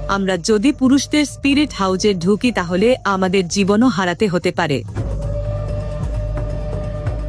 আমরা যদি পুরুষদের স্পিরিট হাউজে ঢুকি তাহলে আমাদের জীবনও হারাতে হতে পারে।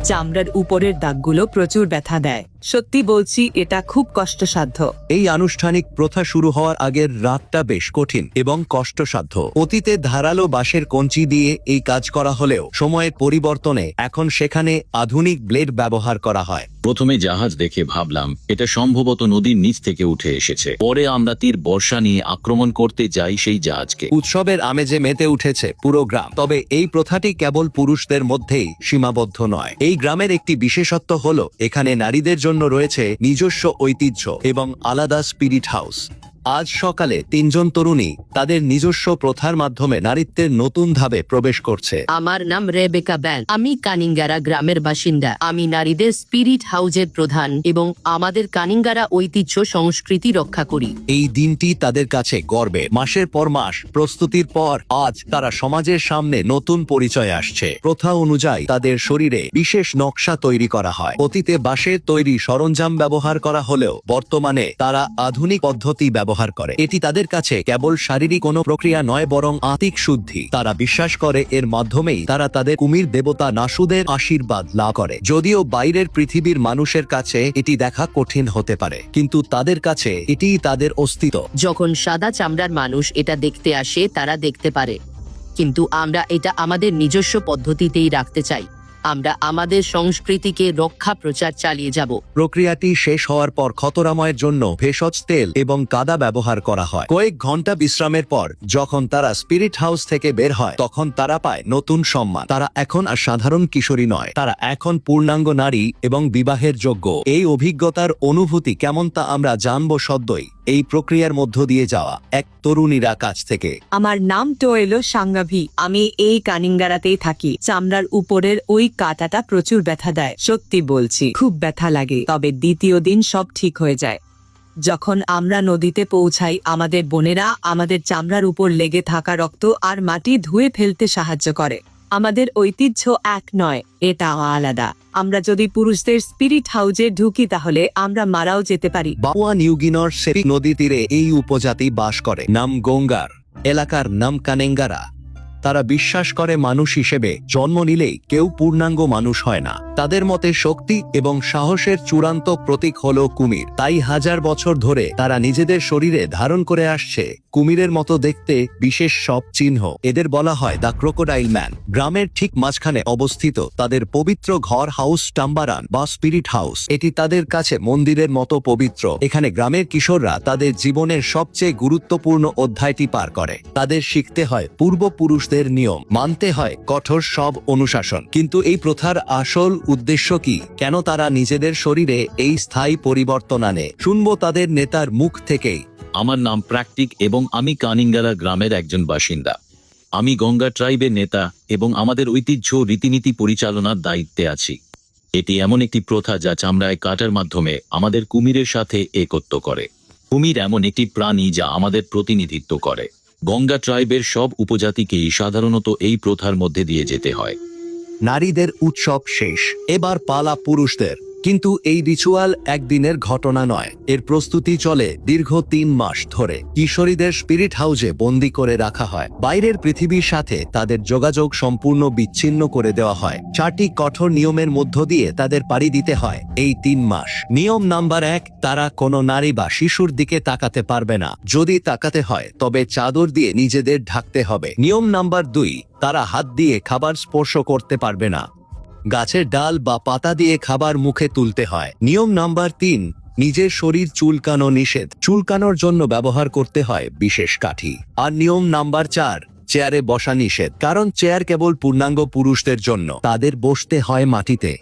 চামড়ার উপরের দাগগুলো প্রচুর ব্যথা দেয়। সত্যি বলছি, এটা খুব কষ্টসাধ্য। এই আনুষ্ঠানিক প্রথা শুরু হওয়ার আগের রাতটা বেশ কঠিন এবং কষ্টসাধ্য। অতীতে ধারালো বাঁশের কঞ্চি দিয়ে এই কাজ করা হলেও সময়ের পরিবর্তনে এখন সেখানে আধুনিক ব্লেড ব্যবহার করা হয়। প্রথমে জাহাজ দেখে ভাবলাম এটা সম্ভবত নদীর নিচ থেকে উঠে এসেছে। পরে আমরা তীর বর্ষা নিয়ে আক্রমণ করতে যাই সেই জাহাজকে। উৎসবের আমেজে মেতে উঠেছে পুরো গ্রাম। তবে এই প্রথাটি কেবল পুরুষদের মধ্যেই সীমাবদ্ধ নয়। এই গ্রামের একটি বিশেষত্ব হলো এখানে নারীদের জন্য রয়েছে নিজস্ব ঐতিহ্য এবং আলাদা স্পিরিট হাউস। আজ সকালে 3 জন তরুণী তাদের নিজস্ব প্রথার মাধ্যমে নারীত্বের নতুন ধাপে প্রবেশ করছে। আমার নাম রেবেকা ব্যান। আমি কানিঙ্গারা গ্রামের বাসিন্দা। আমি নারীদের স্পিরিট হাউজের প্রধান এবং আমাদের কানিঙ্গারা ঐতিহ্য সংস্কৃতি রক্ষা করি। এই দিনটি তাদের কাছে গর্বের। মাসের পর মাস প্রস্তুতির পর আজ তারা সমাজের সামনে নতুন পরিচয় আসছে। প্রথা অনুযায়ী তাদের শরীরে বিশেষ নকশা তৈরি করা হয়। অতীতে বাঁশের তৈরি সরঞ্জাম ব্যবহার করা হলেও বর্তমানে তারা আধুনিক পদ্ধতি ব্যবহার করে। এটি তাদের কাছে কেবল শারীরিক কোনো প্রক্রিয়া নয়, বরং আত্মিক শুদ্ধি। তারা বিশ্বাস করে এর মাধ্যমেই তারা তাদের কুমির দেবতা নাসুদের আশীর্বাদ লাভ করে। যদিও বাইরের পৃথিবীর মানুষের কাছে এটি দেখা কঠিন হতে পারে, কিন্তু তাদের কাছে এটি তাদের অস্তিত্ব। যখন সাদা চামড়ার মানুষ এটা দেখতে আসে তারা দেখতে পারে, কিন্তু আমরা এটা আমাদের নিজস্ব পদ্ধতিতেই রাখতে চাই। আমরা আমাদের সংস্কৃতিকে রক্ষা প্রচার চালিয়ে যাব। প্রক্রিয়াটি শেষ হওয়ার পর খতরাময়ের জন্য ভেষজ তেল এবং কাদা ব্যবহার করা হয়। কয়েক ঘন্টা বিশ্রামের পর যখন তারা স্পিরিট হাউস থেকে বের হয় তখন তারা পায় নতুন সম্মান। তারা এখন আর সাধারণ কিশোরী নয়, তারা এখন পূর্ণাঙ্গ নারী এবং বিবাহের যোগ্য। এই অভিজ্ঞতার অনুভূতি কেমন তা আমরা জানবো সদ্যই এই প্রক্রিয়ার মধ্য দিয়ে যাওয়া এক তরুণীরা কাছ থেকে। আমার নাম তো এলো সাঙ্গাভি। আমি এই কানিঙ্গারাতেই থাকি। চামড়ার উপরের ওই কাঁটাটা প্রচুর ব্যথা দেয়। সত্যি বলছি, খুব ব্যথা লাগে। তবে দ্বিতীয় দিন সব ঠিক হয়ে যায়। যখন আমরা নদীতে পৌঁছাই, আমাদের বোনেরা আমাদের চামড়ার উপর লেগে থাকা রক্ত আর মাটি ধুয়ে ফেলতে সাহায্য করে। আমাদের ঐতিহ্য এক নয়, এটা আলাদা। আমরা যদি পুরুষদের স্পিরিট হাউজে ঢুকি তাহলে আমরা মারাও যেতে পারি। পাপুয়া নিউগিনির সেপিক নদী তীরে এই উপজাতি বাস করে। নাম গঙ্গার, এলাকার নাম কানেঙ্গারা। তারা বিশ্বাস করে মানুষ হিসেবে জন্ম নিলেই কেউ পূর্ণাঙ্গ মানুষ হয় না। তাদের মতে শক্তি এবং সাহসের চূড়ান্ত প্রতীক হলো কুমির। তাই হাজার বছর ধরে তারা নিজেদের শরীরে ধারণ করে আসছে কুমিরের মতো দেখতে বিশেষ সব চিহ্ন। এদের বলা হয় দ্য ক্রোকোডাইল ম্যান। গ্রামের ঠিক মাঝখানে অবস্থিত তাদের পবিত্র ঘর হাউস টাম্বারান বা স্পিরিট হাউস। এটি তাদের কাছে মন্দিরের মতো পবিত্র। এখানে গ্রামের কিশোররা তাদের জীবনের সবচেয়ে গুরুত্বপূর্ণ অধ্যায়টি পার করে। তাদের শিখতে হয় পূর্বপুরুষদের নিয়ম, মানতে হয় কঠোর সব অনুশাসন। কিন্তু এই প্রথার আসল উদ্দেশ্য কি? কেন তারা নিজেদের শরীরে এই স্থায়ী পরিবর্তন আনে? শুনবো তাদের নেতার মুখ থেকেই। আমার নাম প্র্যাকটিক এবং আমি কানিঙ্গারা গ্রামের একজন বাসিন্দা। আমি গঙ্গা ট্রাইবের নেতা এবং আমাদের ঐতিহ্য রীতিনীতি পরিচালনার দায়িত্বে আছি। এটি এমন একটি প্রথা যা চামড়ায় কাটার মাধ্যমে আমাদের কুমিরের সাথে একত্ব করে। কুমির এমন একটি প্রাণী যা আমাদের প্রতিনিধিত্ব করে। গঙ্গা ট্রাইবের সব উপজাতিকেই সাধারণত এই প্রথার মধ্যে দিয়ে যেতে হয়। নারীদের উৎসব শেষ, এবার পালা পুরুষদের। কিন্তু এই রিচুয়াল একদিনের ঘটনা নয়। এর প্রস্তুতি চলে দীর্ঘ 3 মাস ধরে। কিশোরীদের স্পিরিট হাউজে বন্দী করে রাখা হয়। বাইরের পৃথিবীর সাথে তাদের যোগাযোগ সম্পূর্ণ বিচ্ছিন্ন করে দেওয়া হয়। 4টি কঠোর নিয়মের মধ্য দিয়ে তাদের পাড়ি দিতে হয় এই 3 মাস। নিয়ম নাম্বার 1, তারা কোনো নারী বা শিশুর দিকে তাকাতে পারবে না। যদি তাকাতে হয় তবে চাদর দিয়ে নিজেদের ঢাকতে হবে। নিয়ম নাম্বার 2, তারা হাত দিয়ে খাবার স্পর্শ করতে পারবে না। গাছের ডাল বা পাতা দিয়ে খাবার মুখে তুলতে হয়। নিয়ম নাম্বার 3, নিজের শরীর চুলকানো নিষেধ। চুলকানোর জন্য ব্যবহার করতে হয় বিশেষ কাঠি। আর নিয়ম নাম্বার 4, চেয়ারে বসা নিষেধ। কারণ চেয়ার কেবল পূর্ণাঙ্গ পুরুষদের জন্য, তাদের বসতে হয় মাটিতে।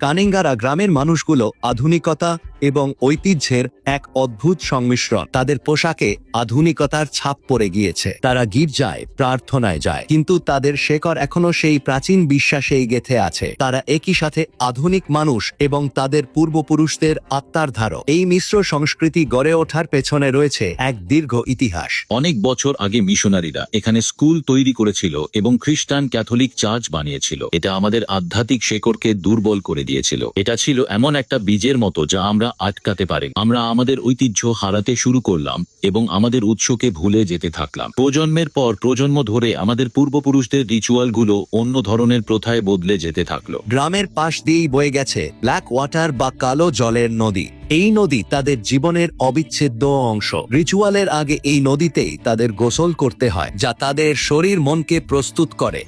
কানিঙ্গারা গ্রামের মানুষগুলো আধুনিকতা এবং ঐতিহ্যের এক অদ্ভুত সংমিশ্রণ। তাদের পোশাকে আধুনিকতার ছাপ পড়ে গিয়েছে। তারা গির্জায় প্রার্থনায় যায়, কিন্তু তাদের শেকড় এখনো সেই প্রাচীন বিশ্বাসেই গেঁথে আছে। তারা একই সাথে আধুনিক মানুষ এবং তাদের পূর্বপুরুষদের আত্মার ধারক। এই মিশ্র সংস্কৃতি গড়ে ওঠার পেছনে রয়েছে এক দীর্ঘ ইতিহাস। অনেক বছর আগে মিশনারিরা এখানে স্কুল তৈরি করেছিল এবং খ্রিস্টান ক্যাথলিক চার্চ বানিয়েছিল। এটা আমাদের আধ্যাত্মিক শেকড়কে দুর্বল করে দিয়েছিল। এটা ছিল এমন একটা বীজের মতো যা আমরা আমরা আটকাতে পারি। আমরা আমাদের ঐতিহ্য হারাতে শুরু করলাম এবং আমাদের উৎসকে ভুলে যেতে থাকলাম। প্রজন্মের পর প্রজন্ম ধরে আমাদের পূর্বপুরুষদের রিচুয়ালগুলো অন্য ধরনের প্রথায় বদলে যেতে থাকলো। গ্রামের পাশ দিয়েই বয়ে গেছে ব্ল্যাক ওয়াটার বা কালো জলের নদী। এই নদী তাদের জীবনের অবিচ্ছেদ্য অংশ। রিচুয়ালের আগে এই নদীতেই তাদের গোসল করতে হয়, যা তাদের শরীর মনকে প্রস্তুত করে।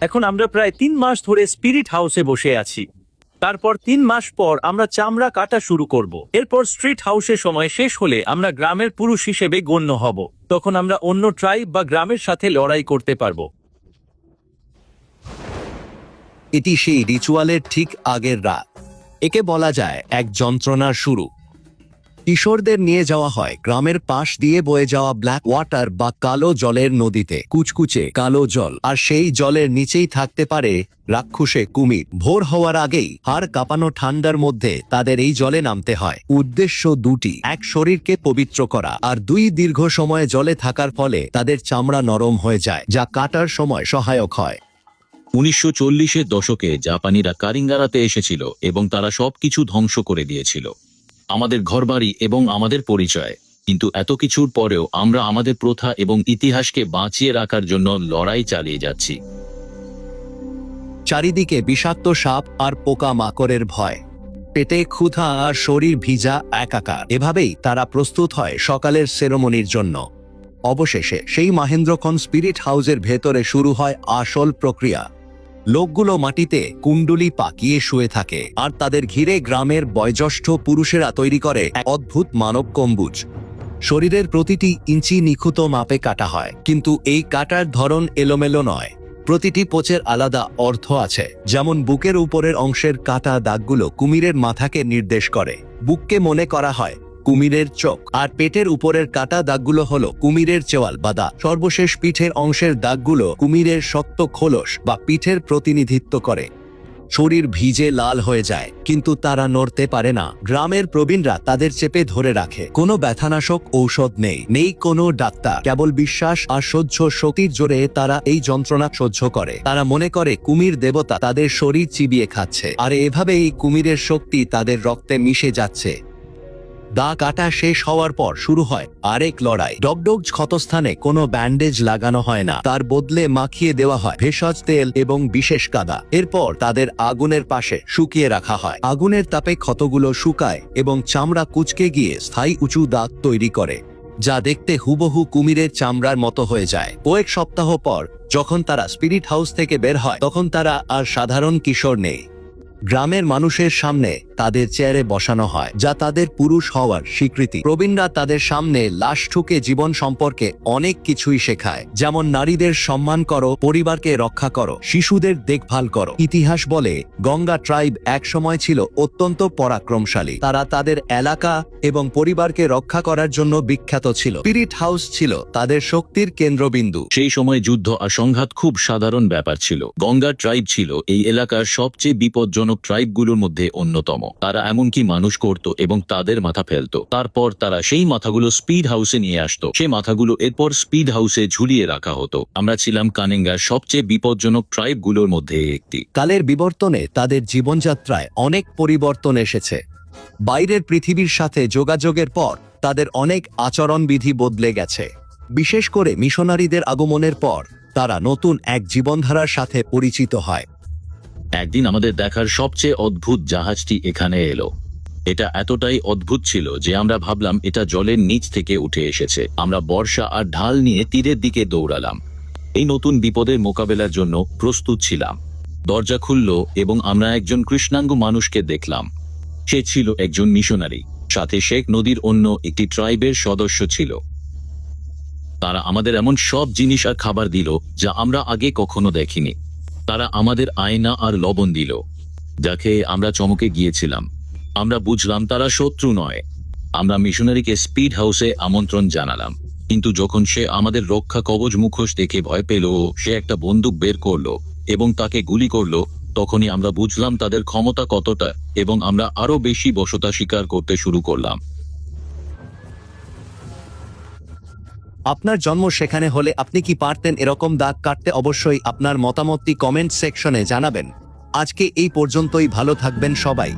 এখন আমরা প্রায় 3 মাস ধরে স্পিরিট হাউসে বসে আছি। তারপর 3 মাস পর আমরা চামড়া কাটা শুরু করব। এরপর স্ট্রিট হাউসের সময় শেষ হলে আমরা গ্রামের পুরুষ হিসেবে গণ্য হব। তখন আমরা অন্য ট্রাইব বা গ্রামের সাথে লড়াই করতে পারবো। এটি সেই রিচুয়ালের ঠিক আগের রাত। একে বলা যায় এক যন্ত্রণার শুরু। কিশোরদের নিয়ে যাওয়া হয় গ্রামের পাশ দিয়ে বয়ে যাওয়া ব্ল্যাক ওয়াটার বা কালো জলের নদীতে। কুচকুচে কালো জল, আর সেই জলের নিচেই থাকতে পারে রাক্ষসে কুমির। ভোর হওয়ার আগেই হাড় কাঁপানো ঠান্ডার মধ্যে তাদের এই জলে নামতে হয়। উদ্দেশ্য দুটি: এক, শরীরকে পবিত্র করা, আর দুই, দীর্ঘ সময় জলে থাকার ফলে তাদের চামড়া নরম হয়ে যায়, যা কাটার সময় সহায়ক হয়। 1940-এর দশকে জাপানিরা কারিঙ্গারাতে এসেছিল এবং তারা সবকিছু ধ্বংস করে দিয়েছিল, আমাদের ঘরবাড়ি এবং আমাদের পরিচয়। কিন্তু এত কিছুর পরেও আমরা আমাদের প্রথা এবং ইতিহাসকে বাঁচিয়ে রাখার জন্য লড়াই চালিয়ে যাচ্ছি। চারিদিকে বিষাক্ত সাপ আর পোকা মাকড়ের ভয়, পেটে ক্ষুধা আর শরীর ভিজা একাকার। এভাবেই তারা প্রস্তুত হয় সকালের সেরেমনির জন্য। অবশেষে সেই মহেন্দ্রক্ষণ স্পিরিট হাউসের ভেতরে শুরু হয় আসল প্রক্রিয়া। লোকগুলো মাটিতে কুণ্ডুলি পাকিয়ে শুয়ে থাকে, আর তাদের ঘিরে গ্রামের বয়োজ্যেষ্ঠ পুরুষেরা তৈরি করে এক অদ্ভুত মানব গম্বুজ। শরীরের প্রতিটি ইঞ্চি নিখুঁত মাপে কাটা হয়, কিন্তু এই কাটার ধরন এলোমেলো নয়। প্রতিটি পোচের আলাদা অর্থ আছে। যেমন বুকের উপরের অংশের কাটা দাগগুলো কুমিরের মাথাকে নির্দেশ করে। বুককে মনে করা হয় কুমিরের চোখ, আর পেটের উপরের কাটা দাগগুলো হলো কুমিরের চেওয়াল বা দাঁত। সর্বশেষ পিঠের অংশের দাগগুলো কুমিরের শক্ত খোলস বা পিঠের প্রতিনিধিত্ব করে। শরীর ভিজে লাল হয়ে যায়, কিন্তু তারা নড়তে পারে না। গ্রামের প্রবীণরা তাদের চেপে ধরে রাখে। কোনো ব্যথানাশক ঔষধ নেই, নেই কোনো ডাক্তার, কেবল বিশ্বাস আর সহ্য শক্তির জোরে তারা এই যন্ত্রণা সহ্য করে। তারা মনে করে কুমির দেবতা তাদের শরীর চিবিয়ে খাচ্ছে, আর এভাবে এই কুমিরের শক্তি তাদের রক্তে মিশে যাচ্ছে। দা কাটা শেষ হওয়ার পর শুরু হয় আরেক লড়াই। ডগডগ ক্ষতস্থানে কোনো ব্যান্ডেজ লাগানো হয় না, তার বদলে মাখিয়ে দেওয়া হয় ভেষজ তেল এবং বিশেষ কাদা। এরপর তাদের আগুনের পাশে শুকিয়ে রাখা হয়। আগুনের তাপে ক্ষতগুলো শুকায় এবং চামড়া কুঁচকে গিয়ে স্থায়ী উঁচু দাগ তৈরি করে, যা দেখতে হুবহু কুমিরের চামড়ার মতো হয়ে যায়। কয়েক সপ্তাহ পর যখন তারা স্পিরিট হাউস থেকে বের হয়, তখন তারা আর সাধারণ কিশোর নেই। গ্রামের মানুষের সামনে তাদের চেয়ারে বসানো হয়, যা তাদের পুরুষ হওয়ার স্বীকৃতি। প্রবীণরা তাদের সামনে লাশ ঠুকে জীবন সম্পর্কে অনেক কিছুই শেখায়, যেমন নারীদের সম্মান করো, পরিবারকে রক্ষা করো, শিশুদের দেখভাল করো। ইতিহাস বলে গঙ্গা ট্রাইব এক সময় ছিল অত্যন্ত পরাক্রমশালী। তারা তাদের এলাকা এবং পরিবারকে রক্ষা করার জন্য বিখ্যাত ছিল। স্পিরিট হাউস ছিল তাদের শক্তির কেন্দ্রবিন্দু। সেই সময় যুদ্ধ আর সংঘাত খুব সাধারণ ব্যাপার ছিল। গঙ্গা ট্রাইব ছিল এই এলাকার সবচেয়ে বিপজ্জনক ট্রাইবগুলোর মধ্যে অন্যতম। তারা এমনকি মানুষ করত এবং তাদের মাথা ফেলতো। তারপর তারা সেই মাথাগুলো স্পিড হাউসে নিয়ে আসতো। সেই মাথাগুলো এরপর স্পিড হাউসে ঝুলিয়ে রাখা হতো। আমরা ছিলাম কানিঙ্গার সবচেয়ে বিপজ্জনক ট্রাইবগুলোর মধ্যে একটি। কালের বিবর্তনে তাদের জীবনযাত্রায় অনেক পরিবর্তন এসেছে। বাইরের পৃথিবীর সাথে যোগাযোগের পর তাদের অনেক আচরণবিধি বদলে গেছে। বিশেষ করে মিশনারিদের আগমনের পর তারা নতুন এক জীবনধারার সাথে পরিচিত হয়। একদিন আমাদের দেখার সবচেয়ে অদ্ভুত জাহাজটি এখানে এলো। এটা এতটাই অদ্ভুত ছিল যে আমরা ভাবলাম এটা জলের নিচ থেকে উঠে এসেছে। আমরা বর্ষা আর ঢাল নিয়ে তীরের দিকে দৌড়ালাম। এই নতুন বিপদের মোকাবেলার জন্য প্রস্তুত ছিলাম। দরজা খুলল এবং আমরা একজন কৃষ্ণাঙ্গ মানুষকে দেখলাম। সে ছিল একজন মিশনারি, সাথে শেখ নদীর অন্য একটি ট্রাইবের সদস্য ছিল। তারা আমাদের এমন সব জিনিস আর খাবার দিল যা আমরা আগে কখনো দেখিনি। তারা আমাদের আয়না আর লবণ দিল, যা খেয়ে আমরা চমকে গিয়েছিলাম। আমরা বুঝলাম তারা শত্রু নয়। আমরা মিশনারিকে স্পিড হাউসে আমন্ত্রণ জানালাম, কিন্তু যখন সে আমাদের রক্ষা কবচ মুখোশ দেখে ভয় পেল, সে একটা বন্দুক বের করলো এবং তাকে গুলি করলো, তখনই আমরা বুঝলাম তাদের ক্ষমতা কতটা এবং আমরা আরো বেশি বশতা স্বীকার করতে শুরু করলাম। আপনার জন্ম সেখানে হলে আপনি কি পারতেন এরকম দাগ কাটতে? অবশ্যই আপনার মতামতটি কমেন্ট সেকশনে জানাবেন। আজকে এই পর্যন্তই। ভালো থাকবেন সবাই।